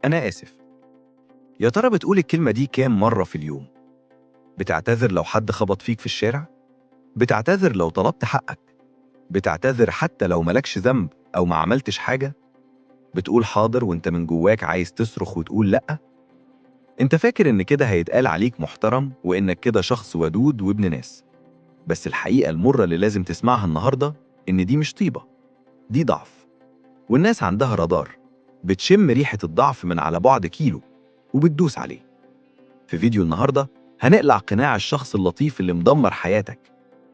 أنا آسف. يا ترى بتقول الكلمة دي كام مرة في اليوم؟ بتعتذر لو حد خبط فيك في الشارع؟ بتعتذر لو طلبت حقك؟ بتعتذر حتى لو ملكش ذنب أو ما عملتش حاجة؟ بتقول حاضر وانت من جواك عايز تصرخ وتقول لأ؟ انت فاكر ان كده هيتقال عليك محترم وانك كده شخص ودود وابن ناس. بس الحقيقة المرة اللي لازم تسمعها النهاردة إن دي مش طيبة، دي ضعف. والناس عندها رادار، بتشم ريحة الضعف من على بعد كيلو وبتدوس عليه. في فيديو النهاردة هنقلع قناع الشخص اللطيف اللي مدمر حياتك،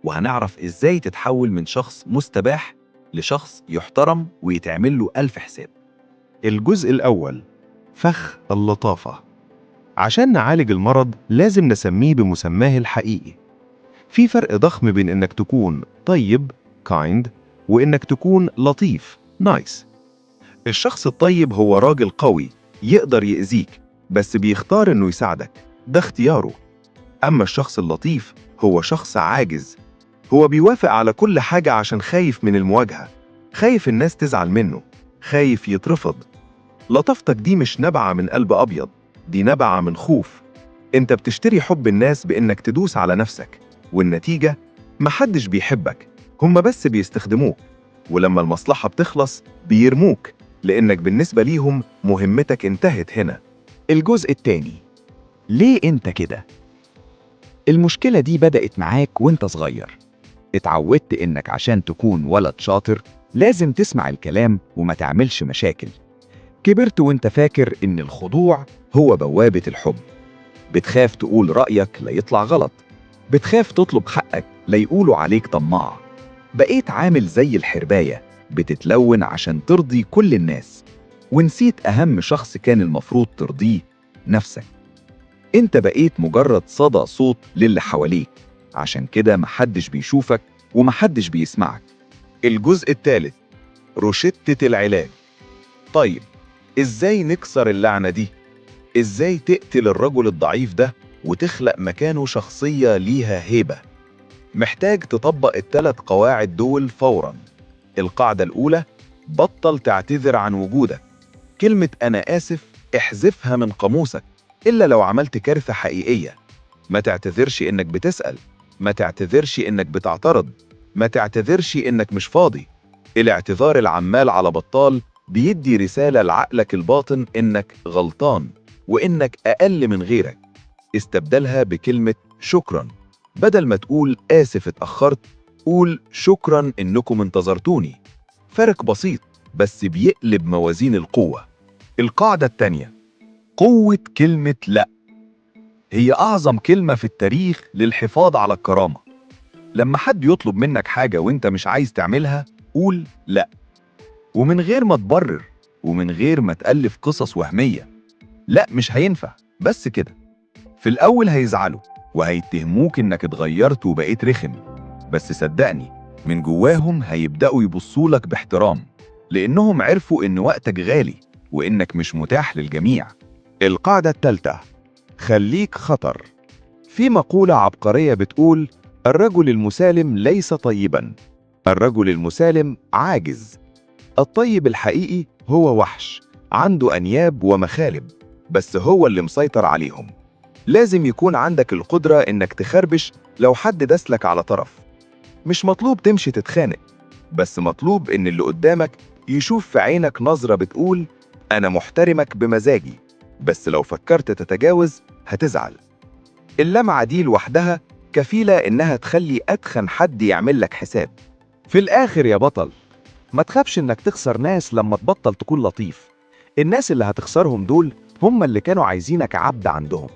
وهنعرف إزاي تتحول من شخص مستباح لشخص يحترم ويتعمل له ألف حساب. الجزء الأول: فخ اللطافة. عشان نعالج المرض لازم نسميه بمسماه الحقيقي. في فرق ضخم بين إنك تكون طيب kind وإنك تكون لطيف nice. الشخص الطيب هو راجل قوي يقدر يأذيك بس بيختار إنه يساعدك، ده اختياره. أما الشخص اللطيف هو شخص عاجز، هو بيوافق على كل حاجة عشان خايف من المواجهة، خايف الناس تزعل منه، خايف يترفض. لطافتك دي مش نبعة من قلب أبيض، دي نبعة من خوف. انت بتشتري حب الناس بإنك تدوس على نفسك، والنتيجة محدش بيحبك، هم بس بيستخدموك. ولما المصلحة بتخلص بيرموك، لأنك بالنسبة ليهم مهمتك انتهت هنا. الجزء التاني: ليه انت كده؟ المشكلة دي بدأت معاك وانت صغير. اتعودت انك عشان تكون ولد شاطر لازم تسمع الكلام وما تعملش مشاكل. كبرت وانت فاكر ان الخضوع هو بوابة الحب. بتخاف تقول رأيك لا يطلع غلط، بتخاف تطلب حقك لا يقولوا عليك طماع. بقيت عامل زي الحرباية، بتتلون عشان ترضي كل الناس، ونسيت أهم شخص كان المفروض ترضيه، نفسك. انت بقيت مجرد صدى صوت للي حواليك، عشان كده محدش بيشوفك ومحدش بيسمعك. الجزء الثالث: روشتة العلاج. طيب، إزاي نكسر اللعنة دي؟ إزاي تقتل الرجل الضعيف ده وتخلق مكانه شخصية ليها هيبة؟ محتاج تطبق ال3 قواعد دول فوراً. القاعدة الأولى: بطل تعتذر عن وجودك. كلمة أنا آسف احذفها من قاموسك، إلا لو عملت كارثة حقيقية. ما تعتذرش إنك بتسأل، ما تعتذرش إنك بتعترض، ما تعتذرش إنك مش فاضي. الاعتذار العمال على بطال بيدي رسالة لعقلك الباطن إنك غلطان وإنك أقل من غيرك. استبدلها بكلمة شكراً. بدل ما تقول آسف اتأخرت، قول شكراً إنكم انتظرتوني. فرق بسيط بس بيقلب موازين القوة. القاعدة التانية: قوة كلمة لأ. هي أعظم كلمة في التاريخ للحفاظ على الكرامة. لما حد يطلب منك حاجة وإنت مش عايز تعملها، قول لأ، ومن غير ما تبرر ومن غير ما تألف قصص وهمية. لأ مش هينفع، بس كده. في الأول هيزعلوا وهيتهموك إنك اتغيرت وبقيت رخم، بس صدقني من جواهم هيبدأوا يبصولك باحترام، لأنهم عرفوا إن وقتك غالي وإنك مش متاح للجميع. القاعدة الثالثة: خليك خطر. في مقولة عبقرية بتقول: الرجل المسالم ليس طيبا، الرجل المسالم عاجز. الطيب الحقيقي هو وحش، عنده أنياب ومخالب، بس هو اللي مسيطر عليهم. لازم يكون عندك القدرة إنك تخربش لو حد دسلك على طرف. مش مطلوب تمشي تتخانق، بس مطلوب إن اللي قدامك يشوف في عينك نظرة بتقول أنا محترمك بمزاجي، بس لو فكرت تتجاوز هتزعل. اللمعة دي لوحدها كفيلة إنها تخلي أتخن حد يعمل لك حساب. في الآخر يا بطل، ما تخافش إنك تخسر ناس لما تبطل تكون لطيف. الناس اللي هتخسرهم دول هم اللي كانوا عايزينك عبد عندهم.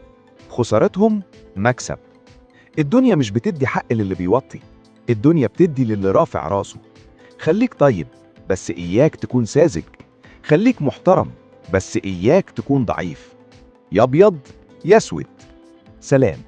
خسارتهم مكسب. الدنيا مش بتدي حق للي بيوطي، الدنيا بتدي للي رافع راسه. خليك طيب بس إياك تكون ساذج، خليك محترم بس إياك تكون ضعيف. يا أبيض يا أسود. سلام.